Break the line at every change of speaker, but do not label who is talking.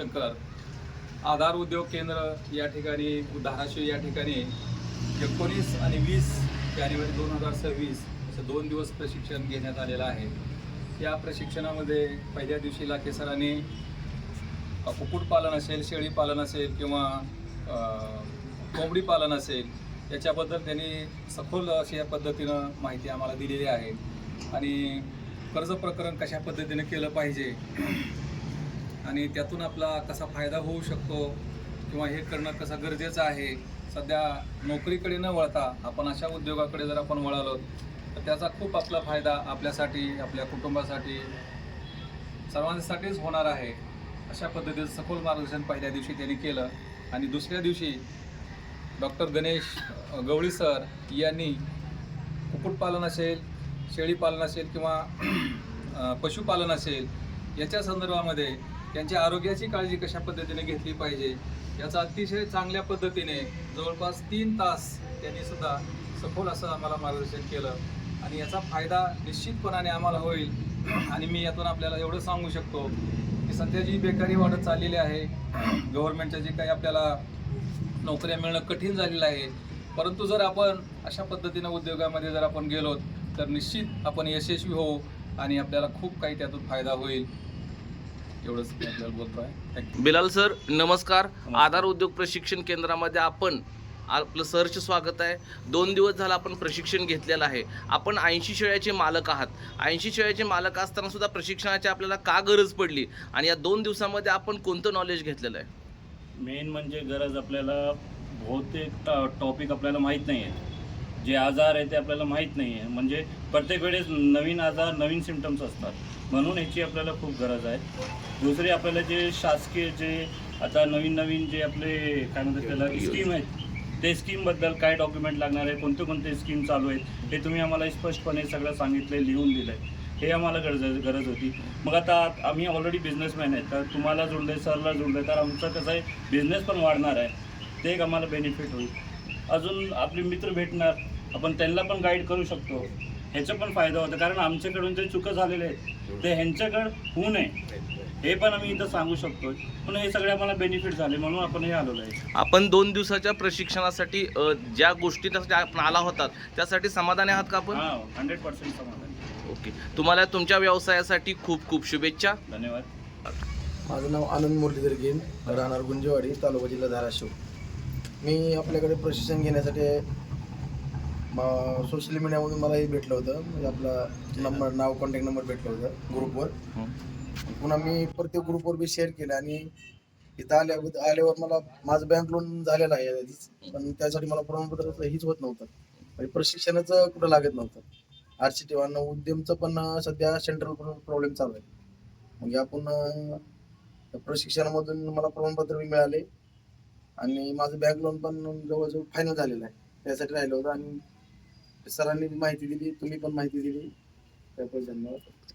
शंकर आधार उद्योग केंद्र या ठिकाणी धाराशिव या ठिकाणी 19 आणि 20 जानेवारी 2026 असं 2 दिवस प्रशिक्षण घेण्यात आलेलं आहे। या प्रशिक्षणामध्ये पहिल्या दिवशी लाखे सरांनी कुक्कुटपालन असेल, शेळीपालन असेल किंवा कोंबडी पालन असेल याच्याबद्दल त्यांनी सखोल अशा पद्धतीनं माहिती आम्हाला दिलेली आहे आणि कर्ज प्रकरण कशा पद्धतीने केलं पाहिजे आणि त्यातून आपला कसा फायदा होऊ शकतो किंवा हे करणं कसं गरजेचं आहे। सध्या नोकरीकडे न वळता आपण अशा उद्योगाकडे जर आपण वळालो तर त्याचा खूप आपला फायदा आपल्यासाठी, आपल्या कुटुंबासाठी, सर्वांसाठीच होणार आहे। अशा पद्धतीचं सखोल मार्गदर्शन पहिल्या दिवशी त्यांनी केलं आणि दुसऱ्या दिवशी डॉक्टर गणेश गवळी सर यांनी कुक्कुटपालन असेल, शेळीपालन असेल किंवा पशुपालन असेल याच्या संदर्भामध्ये त्यांच्या आरोग्याची काळजी कशा पद्धतीने घेतली पाहिजे याचा अतिशय चांगल्या पद्धतीने जवळपास 3 तास त्यांनी सुद्धा सखोल असं आम्हाला मार्गदर्शन केलं आणि याचा फायदा निश्चितपणाने आम्हाला होईल। आणि मी यातून आपल्याला एवढं सांगू शकतो की सध्या जी बेकारी वाढत चाललेली आहे, गव्हर्नमेंटच्या जी काही आपल्याला नोकऱ्या मिळणं कठीण झालेलं आहे, परंतु जर आपण अशा पद्धतीनं उद्योगामध्ये जर आपण गेलो तर निश्चित आपण यशस्वी होऊ आणि आपल्याला खूप काही त्यातून फायदा होईल। एवढंच मी आपल्याला बोलतो आहे। थँक्यू।
बिलाल सर नमस्कार। आधार उद्योग प्रशिक्षण केंद्रामध्ये आपलं सरचे स्वागत आहे। 2 दिवस झाला आपण प्रशिक्षण घेतलेलं आहे। आपण 80 शेळ्याचे मालक आहात। 80 शेळ्याचे मालक असताना सुद्धा प्रशिक्षणाची आपल्याला का गरज पडली आणि या 2 दिवसामध्ये आपण कोणतं नॉलेज घेतलेलं आहे?
मेन म्हणजे गरज आपल्याला बहुतेक टॉपिक आपल्याला माहीत नाही आहे। जे आजार आहे ते आपल्याला माहीत नाही आहे, म्हणजे प्रत्येक वेळेस नवीन आजार, नवीन सिम्पटम्स असतात, म्हणून याची आपल्याला खूप गरज आहे। दुसरी आपल्याला जे शासकीय जे आता नवीन जे आपले काय म्हणतात त्याला स्कीम आहेत, ते स्कीमबद्दल काय डॉक्युमेंट लागणार आहे, कोणते कोणते स्कीम चालू आहेत हे तुम्ही आम्हाला स्पष्टपणे सगळं सांगितलं, लिहून दिलं आहे, हे आम्हाला गरज होती। मग आता आम्ही ऑलरेडी बिझनेसमॅन आहेत, तर तुम्हाला जुळले, सरला जुळले, तर आमचं कसं आहे बिझनेस पण वाढणार आहे, ते एक आम्हाला बेनिफिट होईल। अजून आपले मित्र भेटणार, आपण त्यांना पण गाईड करू शकतो, ह्याचा पण फायदा होतो, कारण आमच्याकडून जे चुका झालेले आहेत ते ह्यांच्याकडं होऊ नये हे पण आम्ही इथं सांगू शकतो। पण हे सगळे आम्हाला बेनिफिट झाले म्हणून आपण हे आलेलो आहे।
आपण 2 दिवसाच्या प्रशिक्षणासाठी ज्या गोष्टी आपण आला होतात त्यासाठी समाधानी आहात का आपण?
हां, 100% समाधान।
ओके, तुम्हाला तुमच्या व्यवसायासाठी खूप खूप शुभेच्छा।
धन्यवाद।
माझं नाव आनंद मुरलीधर गेन, राहणार गुंजेवाडी, तालुका जिल्हा धाराशिव। मी आपल्याकडे प्रशिक्षण घेण्यासाठी सोशल मीडियामधून मला हे भेटलं होतं, म्हणजे आपला नाव कॉन्टॅक्ट नंबर भेटलं होतं ग्रुपवर। पुन्हा मी प्रत्येक ग्रुपवर बी शेअर केलं आणि इथं आल्यावर मला माझं बँक लोन झालेलं आहे आधीच, पण त्यासाठी मला प्रमाणपत्र हीच होत नव्हतं, म्हणजे प्रशिक्षणाचं कुठं लागत नव्हतं। RCT वाढणं, उद्यमचं पण सध्या सेंट्रल प्रॉब्लेम चालू आहे। म्हणजे आपण प्रशिक्षणामधून मला प्रमाणपत्र मी मिळाले आणि माझं बँक लोन पण जवळजवळ फायनल झालेलं आहे, त्यासाठी राहिलं होतं आणि सरांनी माहिती दिली, तुम्ही पण माहिती दिली, त्याबद्दल धन्यवाद।